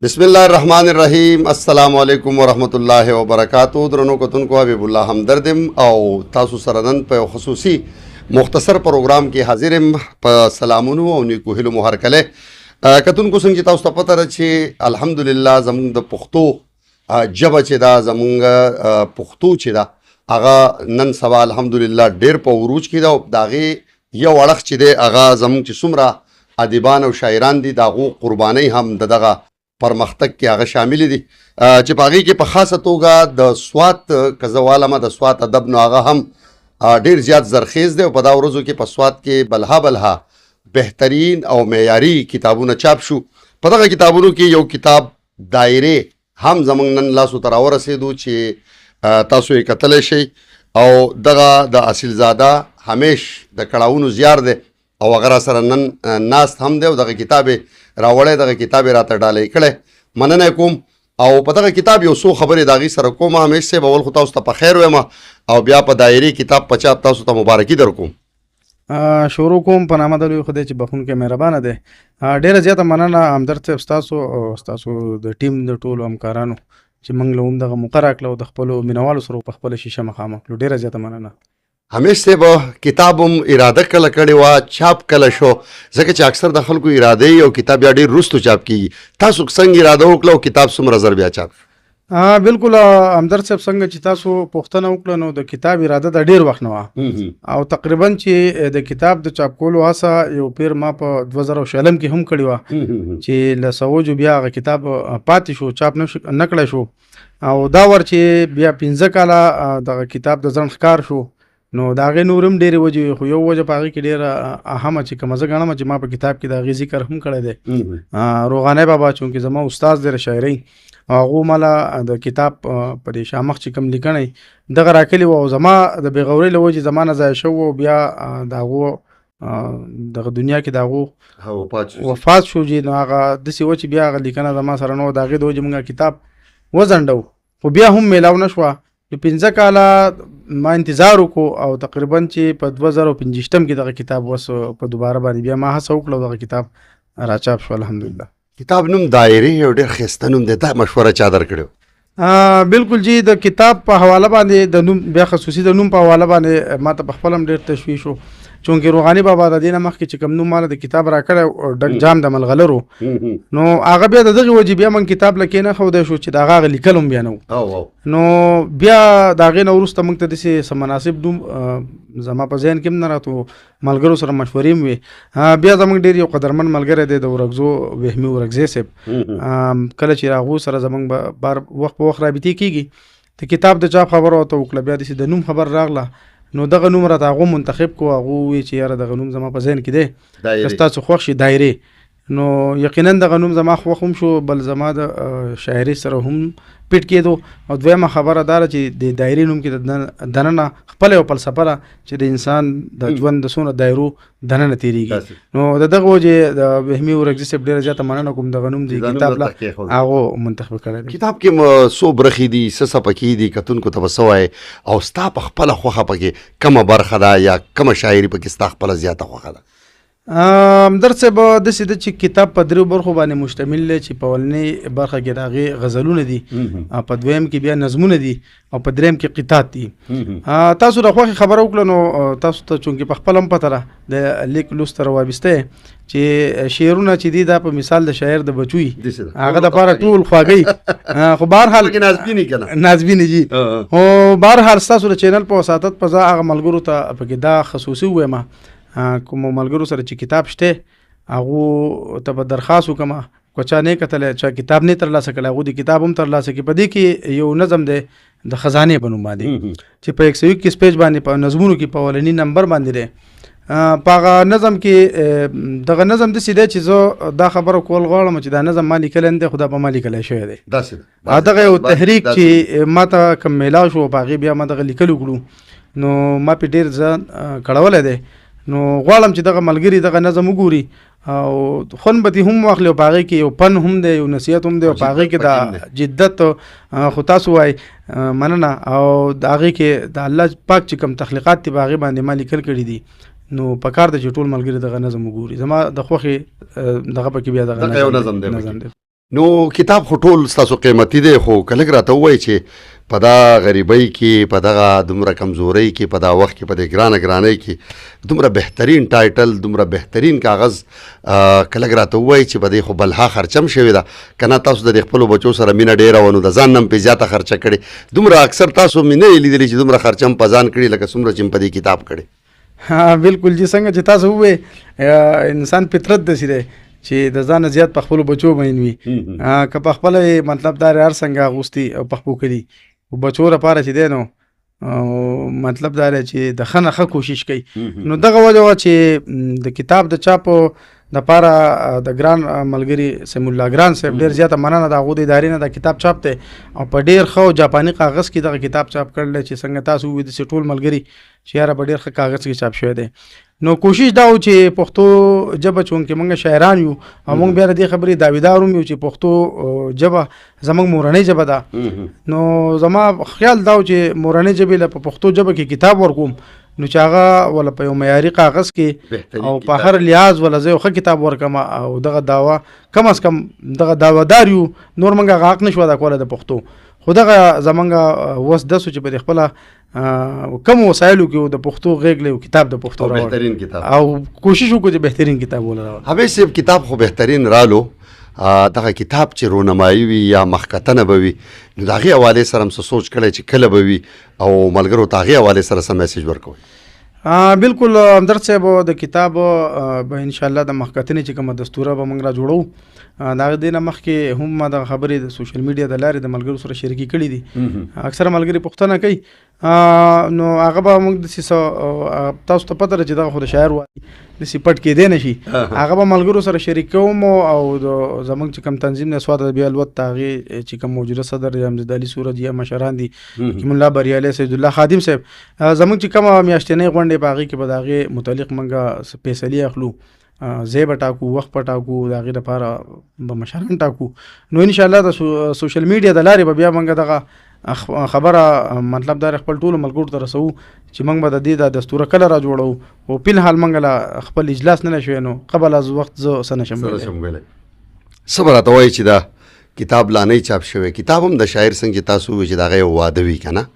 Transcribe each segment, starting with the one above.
بسم الله الرحمن الرحیم. السلام علیکم ورحمت الله وبرکاتہ. درنو کتونکو حبیب الله همدردم او تاسو سره نن په خصوصي مختصر پروګرام کې حاضرم. په سلامونو او نیکو هیلو مو هرکله کتونکو څنګه تاسو ته پته را چې الحمدلله زموږ د پښتو ژبه چې دا زموږ پښتو چې دا هغه نن سبا الحمدلله ډېر په عروج کې ده او د هغې یو اړخ چې دی هغه زموږ چې څومره ادیبان او شاعران دي د هغو قربانۍ هم د دغه پرمختګ کې هغه شامل دي چې په هغې کې په خاصه توګه د سوات که زه والمه د سوات ادب نو هغه هم ډېر زیات زرخیز دی او په دا ورځو کې په سوات کې بلها بهترین او معیاري کتابونه چاپ شو. په دغه کتابونو کې یو کتاب دایرې هم زموږ نن لاسو ته راورسېدو چې تاسو یې کتلی شئ او دغه د اصیلزاده همیش د کړاوونو زیار دی او هغه را سره نن ناست هم دی او دغه کتاب یې راوړی دغه کتاب یې راته ډالۍ کړی. مننه کوم او په دغه کتاب یو څو خبرې د هغې سره کوم. همیش صاحب اول خو تاسو ته په خیر وایم او بیا په دایرې کتاب په چاپ تاسو ته مبارکي در کوم. شروع کوم په نامه د لوی خدای چې بخښونکی مهربانه دی. ډېره زیاته مننه همدرد صاحب ستاسو او ستاسو د ټیم د ټولو همکارانو چې موږ له هم دغه موقع راکړه او د خپلو مینوالو سره په خپله شیشه مخامخ کړو. ډېره زیاته مننه. همیش صاحب کتاب هم اراده کله کړې وه چاپ کله شو ځکه چې اکثر د خلکو اراده یي او کتاب بیا ډېر وروستو چاپ کېږي. تاسو څنګه اراده وکړه او کتاب څومره زر بیا چاپ؟ بالکل همدرد صاحب څنګه چې تاسو پوښتنه وکړه نو د کتاب اراده د ډېر وخت نه وه او تقریبا چې د کتاب د چاپ کولو هڅه یو پیر ما په 2006 کې هم کړې وه چې له سوجو بیا هغه کتاب پاتې شو چاپ نه کړی شو او دا ور چې بیا 15 کاله دغه کتاب د ځنډ ښکار شو نو د هغې نور هم ډېرې وجې خو یو وجه په هغې کې ډېره اهمه چې کومه زه ګڼم چې ما په کتاب کې د هغې ذکر هم کړی دی. روغانی بابا چونکې زما استاد دی د شاعرۍ او هغو ماله د کتاب په دې شامخ چې کوم لیکنی دغه راکلي وه او زما د بېغورۍ له وجې زما نه ضایع شوی و بیا د هغو دغه دنیا کې د هغو وفات شو چې نو هغه داسې و چې بیا هغه لیکنه زما سره نه وه د هغې د وجې موږ کتاب وځنډو خو بیا هم میلاو نه شوه. 15 کاله ما انتظار وکړو او تقریبا چې په 2015 کې دغه کتاب وس په دوباره باندې بیا ما هڅه وکړه دغه کتاب راچاپ شو الحمدلله. کتاب نوم دایرې یو ډېر ښایسته نوم دی. دا مشوره چا درکړې؟ بالکل جی د کتاب په حواله باندې د نوم بیا خصوصي د نوم په حواله باندې ما ته په خپل هم ډېر تشویش و چونکې روغاني بابا د دې نه مخکې چې کوم نوم ماله د کتاب راکړی ډک جام د ملغلرو نو هغه بیا د دغې وجې بیا موږ کتاب له کېنښودی شو چې د هغه لیکل هم بیا نه و نو بیا د هغې نه وروسته موږ ته داسې څه مناسب نوم زما په ذهن کې هم نه راته ملګرو سره مشورې هم وې. بیا زموږ ډېر یو قدرمن ملګری دی د ورکزو وهمي ورکزی صاحب کله چې هغو سره زموږ بار وخت په وخت رابطې کېږي د کتاب د چاپ خبره ورته وکړه بیا داسې د نوم خبر راغله نو دغه نوم راته هغو منتخب کړو. هغو وویل چې یاره دغه نوم زما په ذهن کې دی که ستاسو خوښ شي دایرې نو یقینا دغه نوم زما خوښ هم شو بل زما د شاعري سره هم پیټ کېدو او دویمه خبره دا ده چې د دایرې نوم کې د دننه خپله یو فلسفه ده چې د انسان د ژوند د څومره دایرو دننه تېرېږي نو د دغه وجې د وهمي ورکزي صاحب ډېره زیاته مننه کوم دغه نوم د کتاب له هغو منتخب کړی دی. کتاب کې څو برخې دي څه څه پکې دي کتونکو ته به څه وایې او ستا په خپله خوښه پکې کومه برخه ده یا کومه شاعري پکې ستا خپله زیاته خوښه ده؟ همدرد صاحب داسې ده چې کتاب په درېو برخو باندې مشتمل دی چې په اولنۍ برخه کې د هغې غزلونه دي په دویم کې بیا نظمونه دي او په دریم کې قطعات دي. تاسو د خوښې خبره وکړه نو تاسو ته چونکې په خپله هم پته ده د لیک لوست سره وابسته چې شعرونه چې دي دا په مثال د شاعر د بچوي هغه دپاره ټول خواږی خو بهرحال نازبینې جي خو بهرحال ستاسو د چینل په وساطت په ځا هغه ملګرو ته پکې دا خصوصي ووایم کومو ملګرو سره چې کتاب شته هغو ته به درخواست وکړم که چا نه کتلی چا کتاب نه ترلاسه کړی هغو د کتاب هم ترلاسه کړي. په دې کې یو نظم دی د خزانې په نوم باندې چې په 121 پیج باندې په نظمونو کې په اولني نمبر باندې دی. په هغه نظم کې دغه نظم داسې دی چې زه دا خبره کول غواړم چې دا نظم ما لیکلی نه دی خو دا په ما لیکلی شوی دی. دغه یو تحریک چې ما ته کوم میلاو شو په هغې بیا ما دغه لیکل وکړو نو ما پې ډېر ځان کړولی دی نو غواړم چې دغه ملګري دغه نظم وګوري او خون به دې هم واخلي او په هغې کې یو فن هم دی یو نصیحت هم دی او په هغې کې د جدت خو تاسو وایي مننه او د هغې کې د الله پاک چې کوم تخلیقات دي په هغې باندې ما لیکل کړي دي نو په کار ده چې ټول ملګري دغه نظم وګوري. زما د خوښې دغه پکې بیا دغه یو نظم دی. نو کتاب خو ټول ستاسو قیمتي دی خو که لږ راته ووایي چې په دا غریبۍ کې په دغه دومره کمزورۍ کې په دا وخت کې په دې ګرانۍ کې دومره بهترین ټایټل دومره بهترین کاغذ که لږ راته ووایي چې په دې خو بلها خرچه هم شوې ده که نه تاسو د خپلو بچو سره مینه ډېره وه نو د ځان نه هم پرې زیاته خرچه کړې دومره اکثر تاسو مې نه یې لیدلي چې دومره خرچه هم په ځان کړي لکه څومره چې هم په دې کتاب کړې بالکل جی څنګه چې تاسو ووایې انسان فطرت داسې دی چې د ځان زیات په خپلو بچو مین وي که په خپله مطلب دا هر څنګه اغوستي او پخپو کړي خو بچو لپاره چې دی نو مطلب دا دی چې د ښه نه ښه کوشش کوي نو دغه وجه وه چې د کتاب د چاپو دپاره د ګران ملګري سیم الله ګران صاحب ډېر زیاته مننه د هغو د ادارې نه دا کتاب چاپ دی او په ډېر ښه او جاپاني کاغذ کې دغه کتاب چاپ کړلی چې څنګه تاسو ووایي داسې ټول ملګري چې یاره په ډېر ښه کاغذ کې چاپ شوی دی نو کوشش دا و چې پښتو ژبه چونکې موږ شاعران یو او موږ بیا د دې خبرې داویدار هم یو چې پښتو ژبه زموږ مورنۍ ژبه ده نو زما خیال دا و چې مورنۍ ژبې له په پښتو ژبه کې کتاب ورکوم نو چې هغه ولا په یو معیاري کاغذ کې او په هر لحاظ ولا زه یو ښه کتاب ورکم او دغه دعوه کم از کم دغه دعوادار یو نور موږ هغه حق نشو ادا کولی د پښتو خو دغه زمونږ وس دسو چې په خپله کم وسایلو کې د پښتو غېږ له کتاب د پښتو بهترین کتاب او کوشش وکړو چې بهترین کتاب ولرو حبیب صاحب کتاب خو بهترین رالو دغه کتاب چې رونمایي وي یا مخکتنه به وي نو د هغې حوالې سره هم څه سوچ کړی چې کله به وي او ملګرو ته هغې حوالې سره څه میسیج ورکوئ بالکل همدرد صاحب د کتاب به انشاءالله د مخکتنې چې کومه دستوره به موږ را جوړو د هغې دې نه مخکې هم ما دغه خبرې د سوشل میډیا د لارې د ملګرو سره شریکي کړي دي اکثره ملګري پوښتنه کوي نو هغه به موږ داسې تاسو ته پته ده چې دغه خو د شاعر وایي داسې پټ کېدی نه شي هغه به ملګرو سره شریک کوم او زموږ چې کوم تنظیم دی سواد ادبي الوت ته هغې چې کوم موجوده صدر دی امجد علي سورج یا مشران دي حکیم الله بریالی سید الله خادم صاحب زموږ چې کومه میاشتنۍ غونډې په هغې کې به د هغې متعلق موږ فیصلې اخلو ځای به ټاکو وخت به ټاکو د هغې لپاره به مشران ټاکو نو انشاءالله د سوشل میډیا د لارې به بیا موږ دغه خبره مطلب دا خپل ټولو ملګرو ته رسوو چې موږ به د دې د دستوره کله را جوړو او فی الحال موږ له خپل اجلاس نه شوی نو قبل از وخت زه څه نشم ویلی څه به راته وایي چې دا کتاب لا نه چاپ شوی کتاب هم د شاعر څنګه چې تاسو ووایي چې د هغه یو واده وي که نه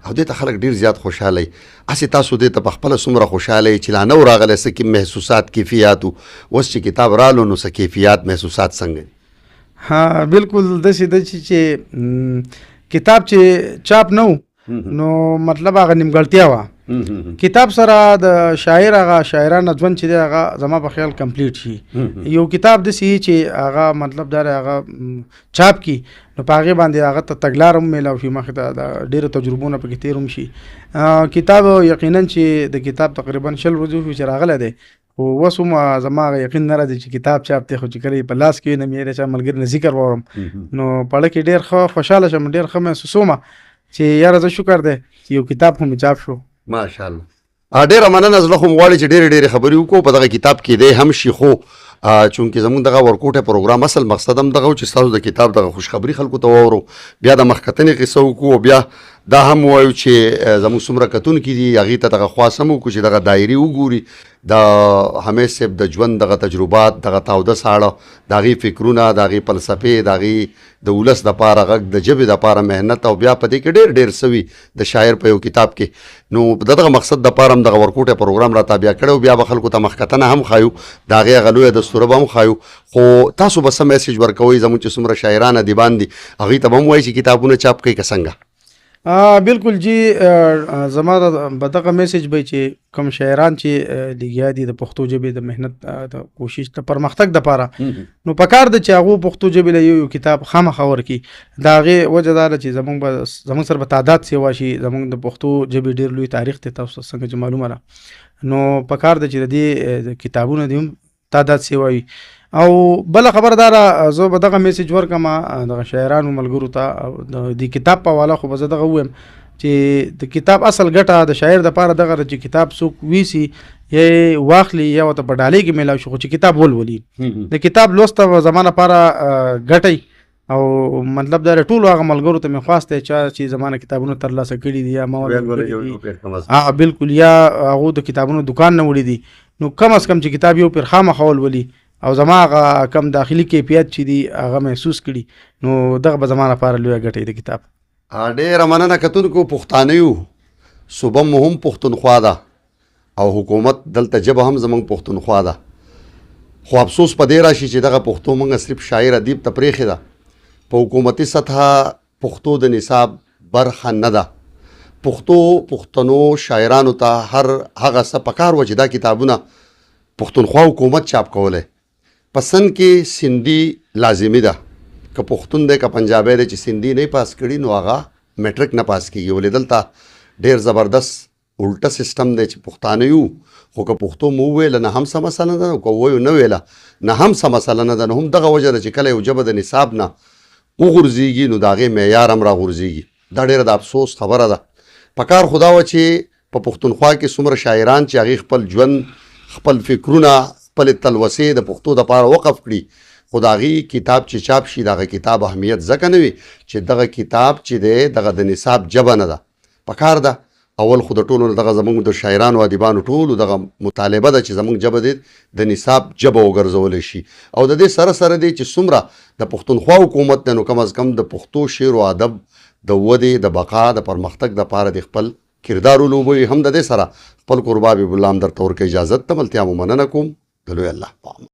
او دې ته خلک ډېر زیات خوشحاله وي هسې تاسو دې ته په خپله څومره خوشحاله یي چې لا نه و راغلی څه کې محسوسات کیفیات و اوس چې کتاب رالو نو څه کیفیات محسوسات څنګه دي بالکل داسې ده چې کتاب چې چاپ نه نو مطلب هغه نیمګړتیا وه کتاب سره د شاعر هغه شاعرانه ژوند چې دی هغه زما په خیال کمپلیټ شي یو کتاب داسې چې هغه مطلب دا هغه چاپ کی نو په هغې باندې هغه ته تګلار هم میلاو شي مخې ته د ډېرو تجربو نه پکې تېر هم شي کتاب یقینا چې د کتاب تقریبا 20 ورځې شو چې راغلی دی خو اوس هم زما هغه یقین نه راځي چې کتاب چاپ دی خو چې کله یې په لاس کې وینم یې چا ملګري نه ذکر واورم نو پړه کې ډېر ښه خوشحاله شم ډېر ښه محسوسوم چې یاره زه شکر دی چې یو کتاب هم چاپ شو ماشاءالله ډېره مننه زړه خو مو غواړي چې ډېرې ډېرې خبرې وکړو په دغه کتاب کې دی هم شي خو چونکې زموږ دغه ورکوټه پروګرام اصل مقصد هم دغه چې ستاسو د کتاب دغه خوشخبري خلکو ته واورو بیا د مخکتنې قصه وکړو بیا دا هم وایو چې زموږ څومره کتونکي دي هغې ته دغه خواص هم وکړو چې دغه دایرې وګوري د حمید صاحب د ژوند دغه تجربات دغه تاوده ساړه د هغې فکرونه د هغې فلسفې د هغې د ولس دپاره غږ د ژبې دپاره محنت او بیا په دې کې ډېر ډېر څه وي د شاعر په یو کتاب کې نو د دغه مقصد دپاره هم دغه ورکوټه پروګرام را تابع کړی بیا به خلکو ته مخکتنه هم ښایو د هغې هغه لویه دستوره به هم ښایو خو تاسو به څه میسیج ورکوئ زموږ چې څومره شاعران ادیبان دي هغوی ته به هم وایي چې کتابونه چاپ کوي که څنګه بالکل جی زما به دغه میسیج به چې کوم شاعران چې لګیا دي د پښتو ژبې د محنت د کوشش د پرمختګ دپاره نو پکار ده چې هغو پښتو ژبې له یو کتاب خامخا ورکړي د هغې وجه دا ده چې زموږ سره به تعداد سیوا شي زموږ د پښتو ژبې ډېر لوی تاریخ دی تاسو څنګه چې معلومه ده نو پکار ده چې د دې کتابونه دي هم تعداد سیوا وي او بله خبره دا ده زه به دغه میسیج ورکم دغه شاعرانو ملګرو ته د دې کتاب په حواله خو به زه دغه ووایم چې د کتاب اصل ګټه د شاعر دپاره دغه ده چې کتاب څوک ویسي یا واخلي یا ورته په ډالۍ کې میلاو شي خو چې کتاب ولولي د کتاب لوست به زما لپاره ګټئ او مطلب دا ټولو هغه ملګرو ته مې خواست دی چې زما نه کتابونه ترلاسه کړي دي یا بالکل یا هغو د کتابونو دکان نه وړي دي نو کم از کم چې کتاب یو پرې خامخا ولولي او زما هغه کم داخلي کیفیت چې دي هغه محسوس کړي نو دغه به زما لپاره لویه ګټه د کتاب. ډېره مننه کتونکو. پښتانه یو، صوبه مو هم پښتونخوا ده او حکومت دلته ژبه هم زموږ پښتونخوا ده، خو افسوس په دې راشي چې دغه پښتو موږ صرف شاعر ادیب ته پرېښې ده. په حکومتي سطحه پښتو د نصاب برخه نه ده. پښتنو شاعرانو ته هر هغه څه پکار و چې دا کتابونه پښتونخوا حکومت چاپ کولی. په سند کې سندي لازمي ده، که پښتون دی که پنجابی دی چې سندي نه پاس کړي نو هغه میټرک نه پاس کېږي. ولې دلته ډېر زبردست الټه سیستم دی چې پښتانه یو، خو که پښتو مو وویله نه هم څه مسله نه ده، که وویو نه ویله نه هم څه مسله نه ده. نو هم دغه وجه ده چې کله یو ژبه د نصاب نه وغورځېږي نو د هغې معیار هم راغورځېږي. دا ډېره د افسوس خبره ده. پکار خو دا وه چې په پښتونخوا کې څومره شاعران چې هغې خپل ژوند، خپل فکرونه، خپلې تلوسې د پښتو دپاره وقف کړي، خو د هغې کتاب چې چاپ شي د هغه کتاب اهمیت ځکه نه وي چې دغه کتاب چې دی دغه د نصاب ژبه نه ده. پکار ده اول خو د ټولو دغه زموږ د شاعرانو ادیبانو ټولو دغه مطالبه ده چې زموږ ژبه دې د نصاب ژبه وګرځولی شي. او د دې سره سره دی چې څومره د پښتونخوا حکومت دی نو کم از کم د پښتو شعر و ادب د ودې، د بقا، د پرمختګ دپاره د خپل کردار ولوبوي. هم د دې سره خپل قربا حبیب الله هم درته ورکوي اجازت ته ملتیا مو مننه کوم. د لوی الله په امان.